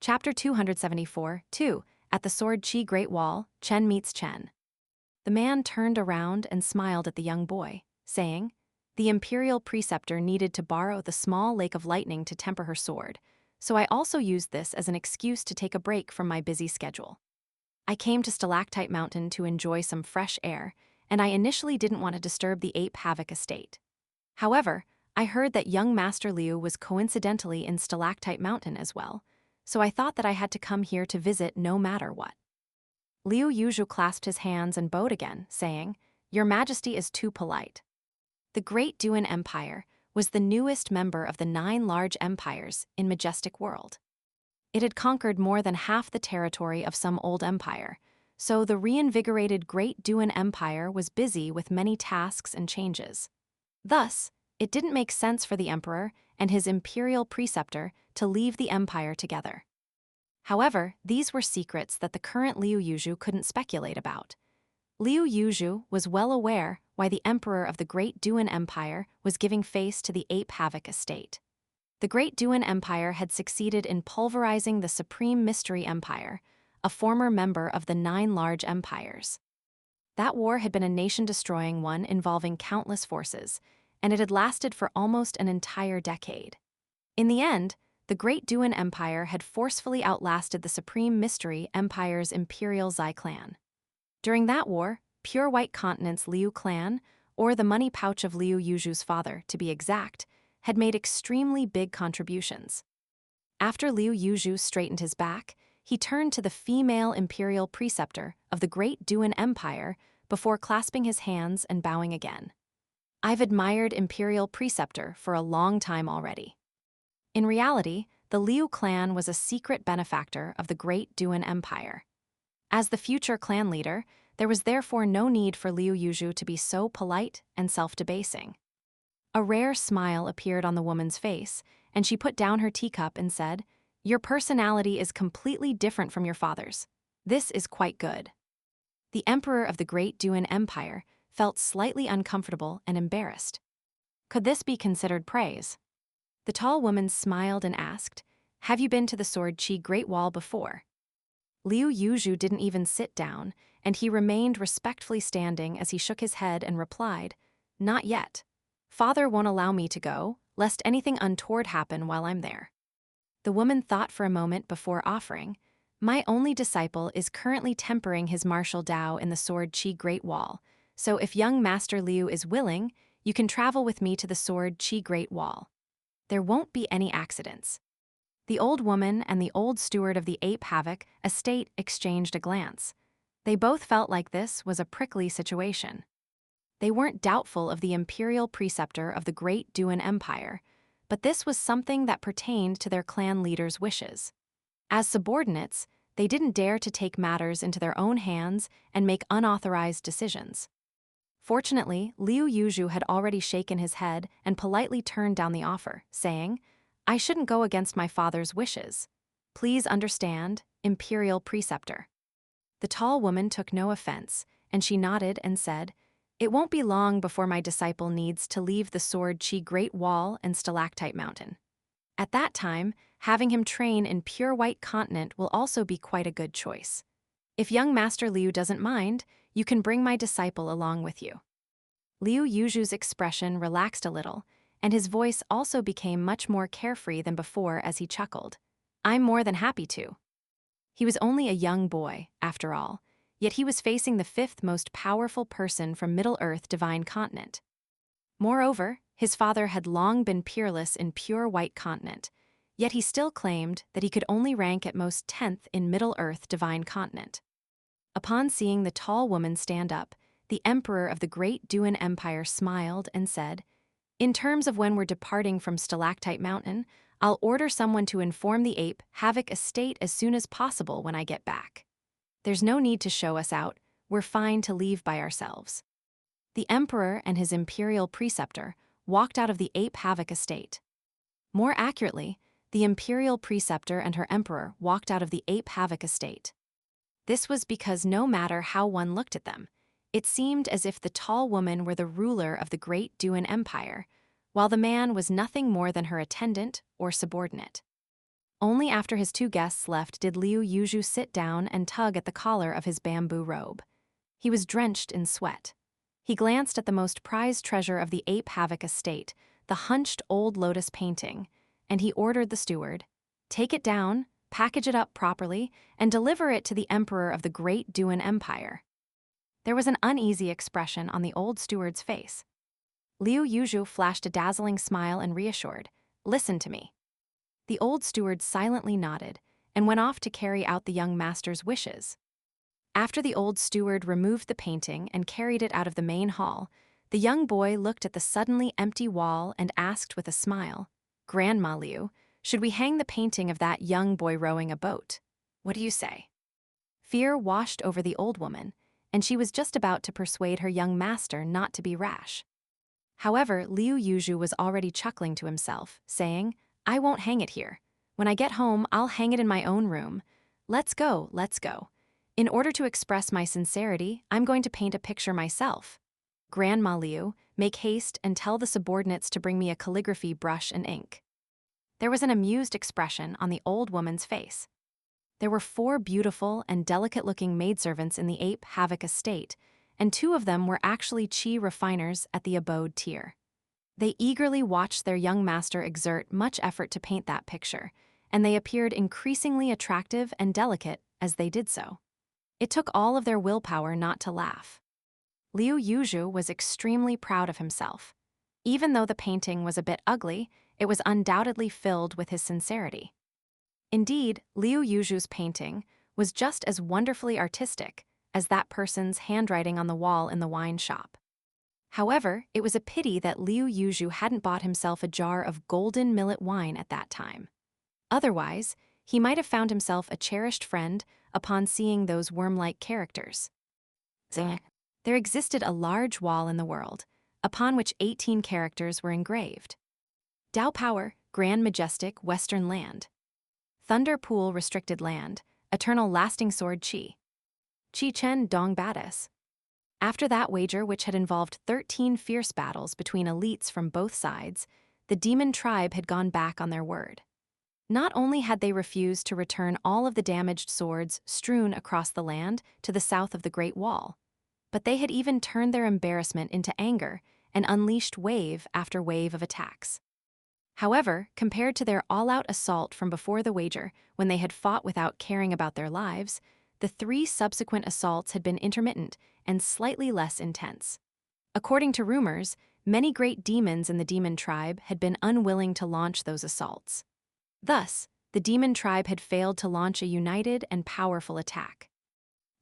Chapter 274, 2. At the Sword Chi Great Wall, Chen meets Chen. The man turned around and smiled at the young boy, saying, "The imperial preceptor needed to borrow the small lake of lightning to temper her sword, so I also used this as an excuse to take a break from my busy schedule. I came to Stalactite Mountain to enjoy some fresh air, and I initially didn't want to disturb the Ape Havoc estate. However, I heard that young Master Liu was coincidentally in Stalactite Mountain as well, so I thought that I had to come here to visit no matter what." Liu Yuzhu clasped his hands and bowed again, saying, "Your Majesty is too polite." The Great Duan Empire was the newest member of the 9 large empires in Majestic World. It had conquered more than half the territory of some old empire, so the reinvigorated Great Duan Empire was busy with many tasks and changes. Thus, it didn't make sense for the emperor and his imperial preceptor to leave the empire together. However, these were secrets that the current Liu Yuzhu couldn't speculate about. Liu Yuzhu was well aware why the emperor of the Great Duan Empire was giving face to the Ape Havoc estate. The Great Duan Empire had succeeded in pulverizing the Supreme Mystery Empire, a former member of the 9 large empires. That war had been a nation-destroying one involving countless forces, and it had lasted for almost an entire decade. In the end, the Great Duan Empire had forcefully outlasted the Supreme Mystery Empire's Imperial Zai clan. During that war, Pure White Continent's Liu clan, or the money pouch of Liu Yuzhu's father, to be exact, had made extremely big contributions. After Liu Yuzhu straightened his back, he turned to the female imperial preceptor of the Great Duan Empire before clasping his hands and bowing again. "I've admired imperial preceptor for a long time already." In reality, the Liu clan was a secret benefactor of the Great Duan Empire. As the future clan leader, there was therefore no need for Liu Yuzhu to be so polite and self-debasing. A rare smile appeared on the woman's face, and she put down her teacup and said, "Your personality is completely different from your father's. This is quite good." The emperor of the Great Duan Empire felt slightly uncomfortable and embarrassed. Could this be considered praise? The tall woman smiled and asked, "Have you been to the Sword Chi Great Wall before?" Liu Yuzhu didn't even sit down, and he remained respectfully standing as he shook his head and replied, "Not yet. Father won't allow me to go, lest anything untoward happen while I'm there." The woman thought for a moment before offering, "My only disciple is currently tempering his martial Dao in the Sword Chi Great Wall, so if young Master Liu is willing, you can travel with me to the Sword Chi Great Wall. There won't be any accidents." The old woman and the old steward of the Ape Havoc estate exchanged a glance. They both felt like this was a prickly situation. They weren't doubtful of the imperial preceptor of the Great Duan Empire, but this was something that pertained to their clan leader's wishes. As subordinates, they didn't dare to take matters into their own hands and make unauthorized decisions. Fortunately, Liu Yuzhu had already shaken his head and politely turned down the offer, saying, "I shouldn't go against my father's wishes. Please understand, imperial preceptor." The tall woman took no offense, and she nodded and said, "It won't be long before my disciple needs to leave the Sword Chi Great Wall and Stalactite Mountain. At that time, having him train in Pure White Continent will also be quite a good choice. If young Master Liu doesn't mind, you can bring my disciple along with you." Liu Yuzhu's expression relaxed a little, and his voice also became much more carefree than before as he chuckled. "I'm more than happy to." He was only a young boy, after all, yet he was facing the 5th most powerful person from Middle-earth Divine Continent. Moreover, his father had long been peerless in Pure White Continent, yet he still claimed that he could only rank at most 10th in Middle-earth Divine Continent. Upon seeing the tall woman stand up, the emperor of the Great Duan Empire smiled and said, "In terms of when we're departing from Stalactite Mountain, I'll order someone to inform the Ape Havoc estate as soon as possible when I get back. There's no need to show us out, we're fine to leave by ourselves." The emperor and his imperial preceptor walked out of the Ape Havoc estate. More accurately, the imperial preceptor and her emperor walked out of the Ape Havoc estate. This was because no matter how one looked at them, it seemed as if the tall woman were the ruler of the Great Duan Empire, while the man was nothing more than her attendant or subordinate. Only after his two guests left did Liu Yuzhu sit down and tug at the collar of his bamboo robe. He was drenched in sweat. He glanced at the most prized treasure of the Ape Havoc estate, the hunched old lotus painting, and he ordered the steward, "Take it down, package it up properly, and deliver it to the emperor of the Great Duan Empire." There was an uneasy expression on the old steward's face. Liu Yuzhu flashed a dazzling smile and reassured, "Listen to me." The old steward silently nodded and went off to carry out the young master's wishes. After the old steward removed the painting and carried it out of the main hall, the young boy looked at the suddenly empty wall and asked with a smile, "Grandma Liu, should we hang the painting of that young boy rowing a boat? What do you say?" Fear washed over the old woman, and she was just about to persuade her young master not to be rash. However, Liu Yuzhu was already chuckling to himself, saying, "I won't hang it here. When I get home, I'll hang it in my own room. Let's go, let's go. In order to express my sincerity, I'm going to paint a picture myself. Grandma Liu, make haste and tell the subordinates to bring me a calligraphy brush and ink." There was an amused expression on the old woman's face. There were 4 beautiful and delicate-looking maidservants in the Ape Havoc estate, and 2 of them were actually chi refiners at the abode tier. They eagerly watched their young master exert much effort to paint that picture, and they appeared increasingly attractive and delicate as they did so. It took all of their willpower not to laugh. Liu Yuzhu was extremely proud of himself. Even though the painting was a bit ugly, it was undoubtedly filled with his sincerity. Indeed, Liu Yuzhu's painting was just as wonderfully artistic as that person's handwriting on the wall in the wine shop. However, it was a pity that Liu Yuzhu hadn't bought himself a jar of golden millet wine at that time. Otherwise, he might have found himself a cherished friend upon seeing those worm-like characters. There existed a large wall in the world, upon which 18 characters were engraved. Dao Power, Grand Majestic Western Land. Thunder Pool Restricted Land, Eternal Lasting Sword Chi. Chen Dong Baddis. After that wager, which had involved 13 fierce battles between elites from both sides, the demon tribe had gone back on their word. Not only had they refused to return all of the damaged swords strewn across the land to the south of the Great Wall, but they had even turned their embarrassment into anger and unleashed wave after wave of attacks. However, compared to their all-out assault from before the wager, when they had fought without caring about their lives, the 3 subsequent assaults had been intermittent and slightly less intense. According to rumors, many great demons in the demon tribe had been unwilling to launch those assaults. Thus, the demon tribe had failed to launch a united and powerful attack.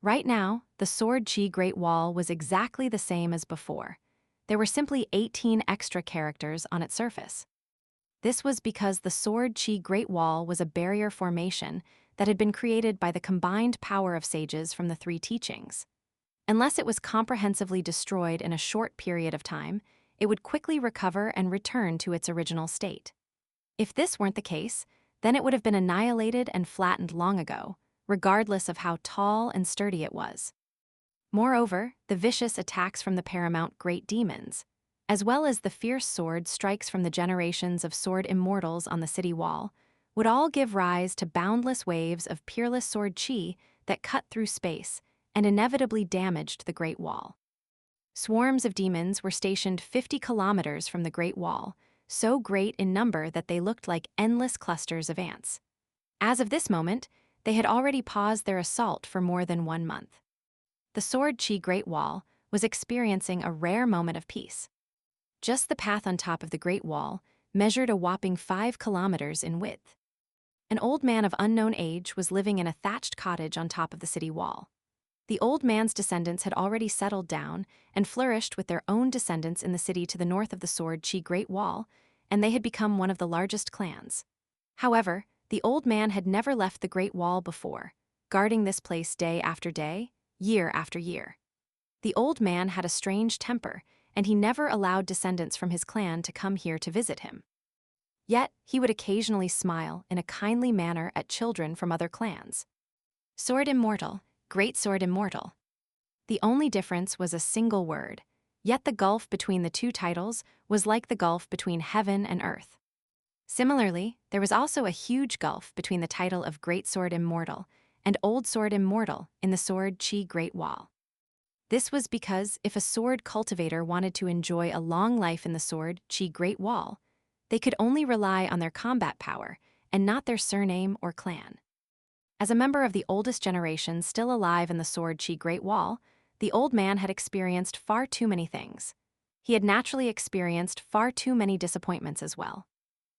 Right now, the Sword Chi Great Wall was exactly the same as before. There were simply 18 extra characters on its surface. This was because the Sword Chi Great Wall was a barrier formation that had been created by the combined power of sages from the 3 teachings. Unless it was comprehensively destroyed in a short period of time, it would quickly recover and return to its original state. If this weren't the case, then it would have been annihilated and flattened long ago, regardless of how tall and sturdy it was. Moreover, the vicious attacks from the paramount great demons, as well as the fierce sword strikes from the generations of sword immortals on the city wall, would all give rise to boundless waves of peerless sword chi that cut through space and inevitably damaged the Great Wall. Swarms of demons were stationed 50 kilometers from the Great Wall, so great in number that they looked like endless clusters of ants. As of this moment, they had already paused their assault for more than 1 month. The Sword Chi Great Wall was experiencing a rare moment of peace. Just the path on top of the Great Wall measured a whopping 5 kilometers in width. An old man of unknown age was living in a thatched cottage on top of the city wall. The old man's descendants had already settled down and flourished with their own descendants in the city to the north of the Sword Chi Great Wall, and they had become one of the largest clans. However, the old man had never left the Great Wall before, guarding this place day after day, year after year. The old man had a strange temper, and he never allowed descendants from his clan to come here to visit him. Yet, he would occasionally smile in a kindly manner at children from other clans. Sword Immortal, Great Sword Immortal. The only difference was a single word, yet the gulf between the 2 titles was like the gulf between heaven and earth. Similarly, there was also a huge gulf between the title of Great Sword Immortal and Old Sword Immortal in the Sword Chi Great Wall. This was because if a sword cultivator wanted to enjoy a long life in the Sword Chi Great Wall, they could only rely on their combat power and not their surname or clan. As a member of the oldest generation still alive in the Sword Chi Great Wall, the old man had experienced far too many things. He had naturally experienced far too many disappointments as well.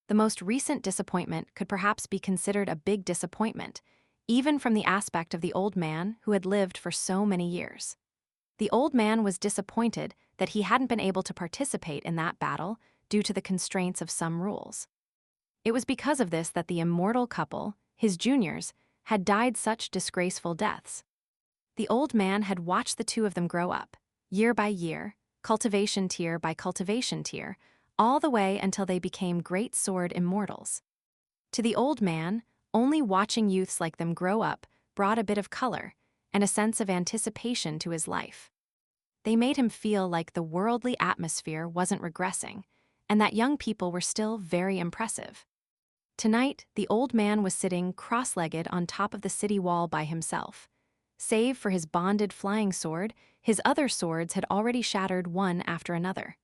The most recent disappointment could perhaps be considered a big disappointment, even from the aspect of the old man who had lived for so many years. The old man was disappointed that he hadn't been able to participate in that battle due to the constraints of some rules. It was because of this that the immortal couple, his juniors, had died such disgraceful deaths. The old man had watched the two of them grow up, year by year, cultivation tier by cultivation tier, all the way until they became great sword immortals. To the old man, only watching youths like them grow up brought a bit of color and a sense of anticipation to his life. They made him feel like the worldly atmosphere wasn't regressing, and that young people were still very impressive. Tonight, the old man was sitting cross-legged on top of the city wall by himself. Save for his bonded flying sword, his other swords had already shattered one after another.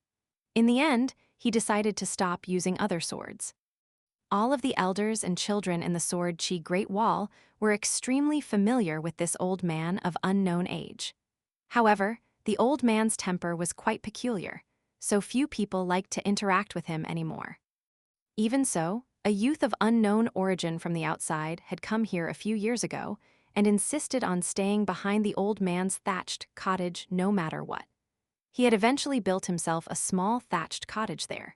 In the end, he decided to stop using other swords. All of the elders and children in the Sword Chi Great Wall were extremely familiar with this old man of unknown age. However, the old man's temper was quite peculiar, so few people liked to interact with him anymore. Even so, a youth of unknown origin from the outside had come here a few years ago and insisted on staying behind the old man's thatched cottage no matter what. He had eventually built himself a small thatched cottage there.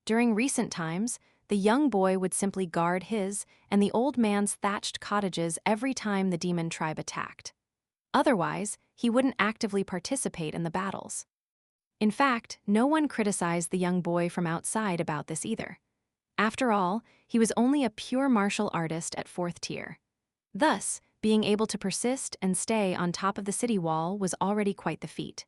During recent times, the young boy would simply guard his and the old man's thatched cottages every time the demon tribe attacked. Otherwise, he wouldn't actively participate in the battles. In fact, no one criticized the young boy from outside about this either. After all, he was only a pure martial artist at 4th tier. Thus, being able to persist and stay on top of the city wall was already quite the feat.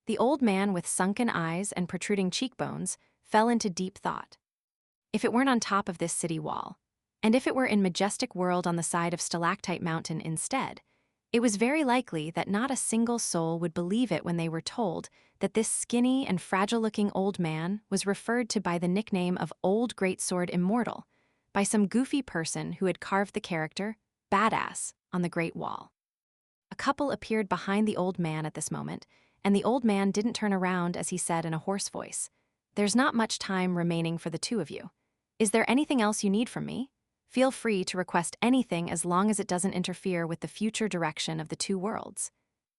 The old man with sunken eyes and protruding cheekbones fell into deep thought. If it weren't on top of this city wall, and if it were in majestic world on the side of Stalactite Mountain instead, it was very likely that not a single soul would believe it when they were told that this skinny and fragile-looking old man was referred to by the nickname of Old Greatsword Immortal by some goofy person who had carved the character Badass on the Great Wall. A couple appeared behind the old man at this moment, and the old man didn't turn around as he said in a hoarse voice, "There's not much time remaining for the two of you. Is there anything else you need from me? Feel free to request anything as long as it doesn't interfere with the future direction of the two worlds.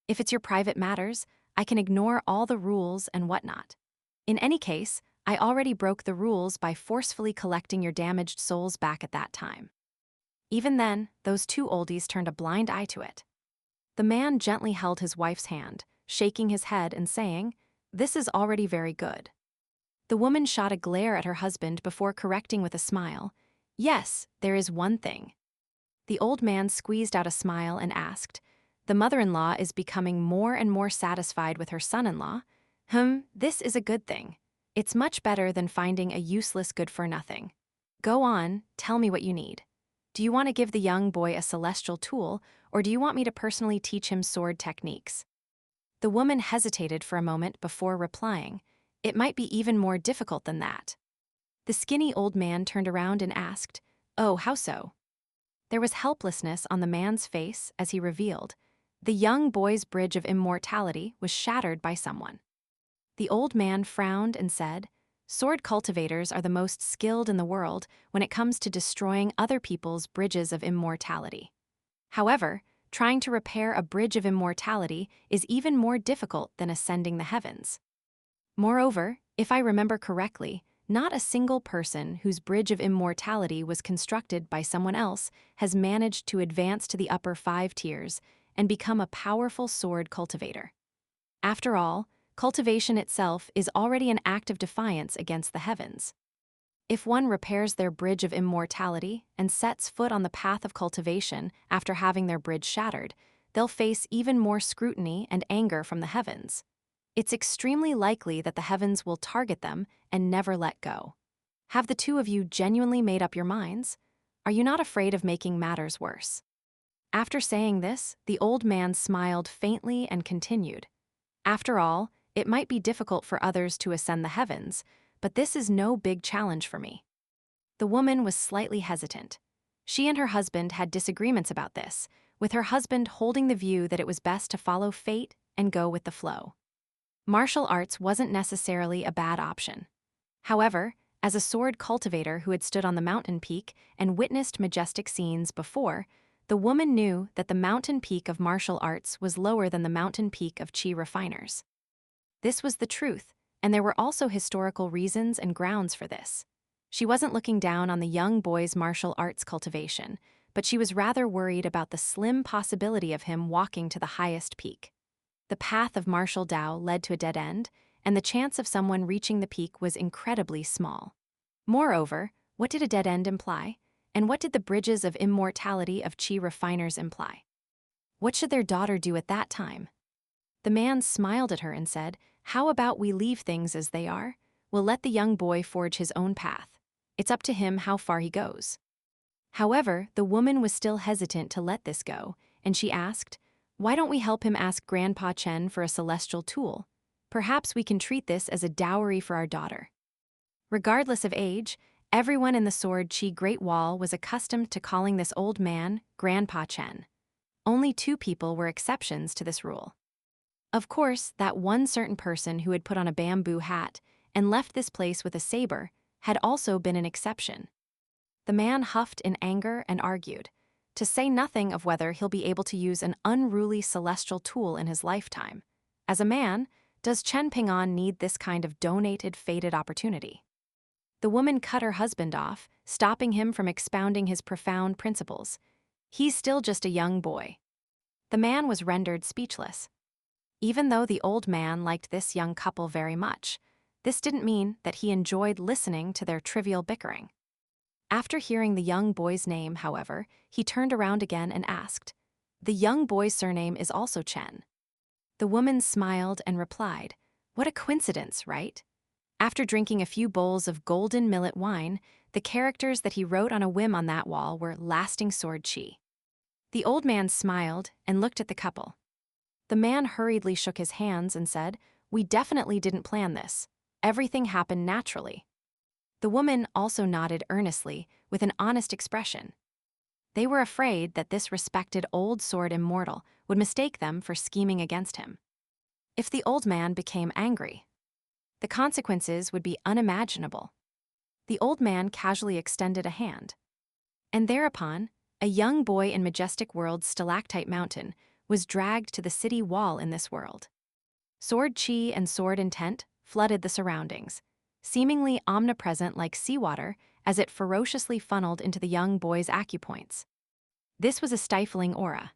If it's your private matters, I can ignore all the rules and whatnot. In any case, I already broke the rules by forcefully collecting your damaged souls back at that time." Even then, those two oldies turned a blind eye to it. The man gently held his wife's hand, shaking his head and saying, "This is already very good." The woman shot a glare at her husband before correcting with a smile, "Yes, there is one thing." The old man squeezed out a smile and asked, "The mother-in-law is becoming more and more satisfied with her son-in-law. This is a good thing. It's much better than finding a useless good-for-nothing. Go on, tell me what you need. Do you want to give the young boy a celestial tool, or do you want me to personally teach him sword techniques?" The woman hesitated for a moment before replying, "It might be even more difficult than that." The skinny old man turned around and asked, "Oh, how so?" There was helplessness on the man's face as he revealed, the young boy's bridge of immortality was shattered by someone. The old man frowned and said, "Sword cultivators are the most skilled in the world when it comes to destroying other people's bridges of immortality. However, trying to repair a bridge of immortality is even more difficult than ascending the heavens. Moreover, if I remember correctly, not a single person whose bridge of immortality was constructed by someone else has managed to advance to the upper 5 tiers and become a powerful sword cultivator. After all, cultivation itself is already an act of defiance against the heavens. If one repairs their bridge of immortality and sets foot on the path of cultivation after having their bridge shattered, they'll face even more scrutiny and anger from the heavens. It's extremely likely that the heavens will target them and never let go. Have the two of you genuinely made up your minds? Are you not afraid of making matters worse? After saying this, the old man smiled faintly and continued. After all, it might be difficult for others to ascend the heavens, but this is no big challenge for me. The woman was slightly hesitant. She and her husband had disagreements about this, with her husband holding the view that it was best to follow fate and go with the flow. Martial arts wasn't necessarily a bad option. However, as a sword cultivator who had stood on the mountain peak and witnessed majestic scenes before, the woman knew that the mountain peak of martial arts was lower than the mountain peak of chi refiners. This was the truth, and there were also historical reasons and grounds for this. She wasn't looking down on the young boy's martial arts cultivation, but she was rather worried about the slim possibility of him walking to the highest peak. The path of martial Dao led to a dead end, and the chance of someone reaching the peak was incredibly small. Moreover, what did a dead end imply? And what did the bridges of immortality of chi refiners imply? What should their daughter do at that time? The man smiled at her and said, "How about we leave things as they are? We'll let the young boy forge his own path. It's up to him how far he goes." However, the woman was still hesitant to let this go, and she asked, "Why don't we help him ask Grandpa Chen for a celestial tool? Perhaps we can treat this as a dowry for our daughter." Regardless of age, everyone in the Sword Chi Great Wall was accustomed to calling this old man Grandpa Chen. Only two people were exceptions to this rule. Of course, that one certain person who had put on a bamboo hat and left this place with a saber had also been an exception. The man huffed in anger and argued, to say nothing of whether he'll be able to use an unruly celestial tool in his lifetime. As a man, does Chen Ping'an need this kind of donated, fated opportunity? The woman cut her husband off, stopping him from expounding his profound principles. He's still just a young boy. The man was rendered speechless. Even though the old man liked this young couple very much, this didn't mean that he enjoyed listening to their trivial bickering. After hearing the young boy's name, however, he turned around again and asked, "The young boy's surname is also Chen." The woman smiled and replied, "What a coincidence, right?" After drinking a few bowls of golden millet wine, the characters that he wrote on a whim on that wall were lasting sword chi. The old man smiled and looked at the couple. The man hurriedly shook his hands and said, "We definitely didn't plan this. Everything happened naturally." The woman also nodded earnestly, with an honest expression. They were afraid that this respected old sword immortal would mistake them for scheming against him. If the old man became angry, the consequences would be unimaginable. The old man casually extended a hand. And thereupon, a young boy in majestic world's stalactite mountain was dragged to the city wall in this world. Sword chi and sword intent flooded the surroundings, seemingly omnipresent like seawater as it ferociously funneled into the young boy's acupoints. This was a stifling aura.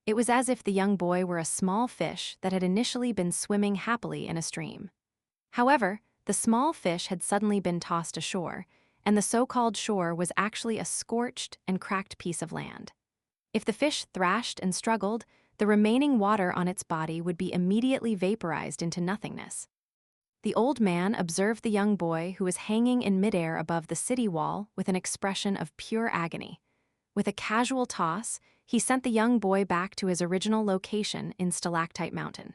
It was as if the young boy were a small fish that had initially been swimming happily in a stream. However, the small fish had suddenly been tossed ashore, and the so-called shore was actually a scorched and cracked piece of land. If the fish thrashed and struggled, the remaining water on its body would be immediately vaporized into nothingness. The old man observed the young boy who was hanging in midair above the city wall with an expression of pure agony. With a casual toss, he sent the young boy back to his original location in Stalactite Mountain.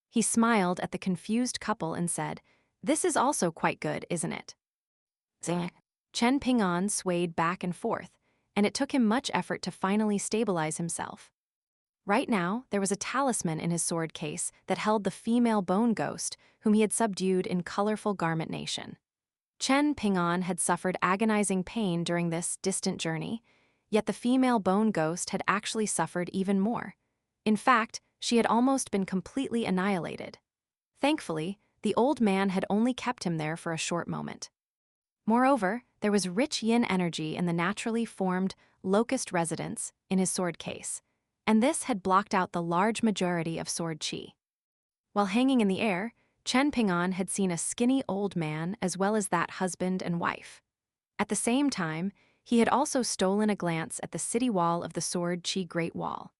He smiled at the confused couple and said, "This is also quite good, isn't it?" Chen Ping'an swayed back and forth, and it took him much effort to finally stabilize himself. Right now, there was a talisman in his sword case that held the female bone ghost whom he had subdued in colorful Garment Nation. Chen Ping'an had suffered agonizing pain during this distant journey, yet the female bone ghost had actually suffered even more. In fact, she had almost been completely annihilated. Thankfully, the old man had only kept him there for a short moment. Moreover, there was rich yin energy in the naturally formed locust residence in his sword case, and this had blocked out the large majority of sword chi. While hanging in the air, Chen Ping'an had seen a skinny old man as well as that husband and wife. At the same time, he had also stolen a glance at the city wall of the Sword Chi Great Wall.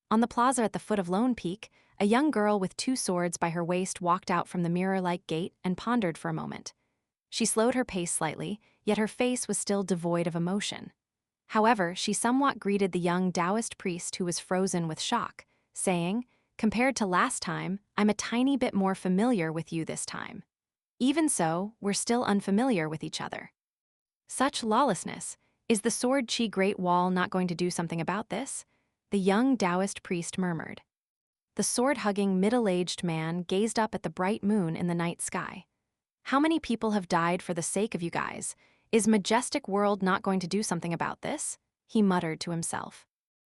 On the plaza at the foot of Lone Peak, a young girl with two swords by her waist walked out from the mirror-like gate and pondered for a moment. She slowed her pace slightly, yet her face was still devoid of emotion. However, she somewhat greeted the young Taoist priest who was frozen with shock, saying, "Compared to last time, I'm a tiny bit more familiar with you this time. Even so, we're still unfamiliar with each other." Such lawlessness. Is the Sword Chi Great Wall not going to do something about this? The young Taoist priest murmured. The sword-hugging, middle-aged man gazed up at the bright moon in the night sky. How many people have died for the sake of you guys? Is Majestic World not going to do something about this? He muttered to himself.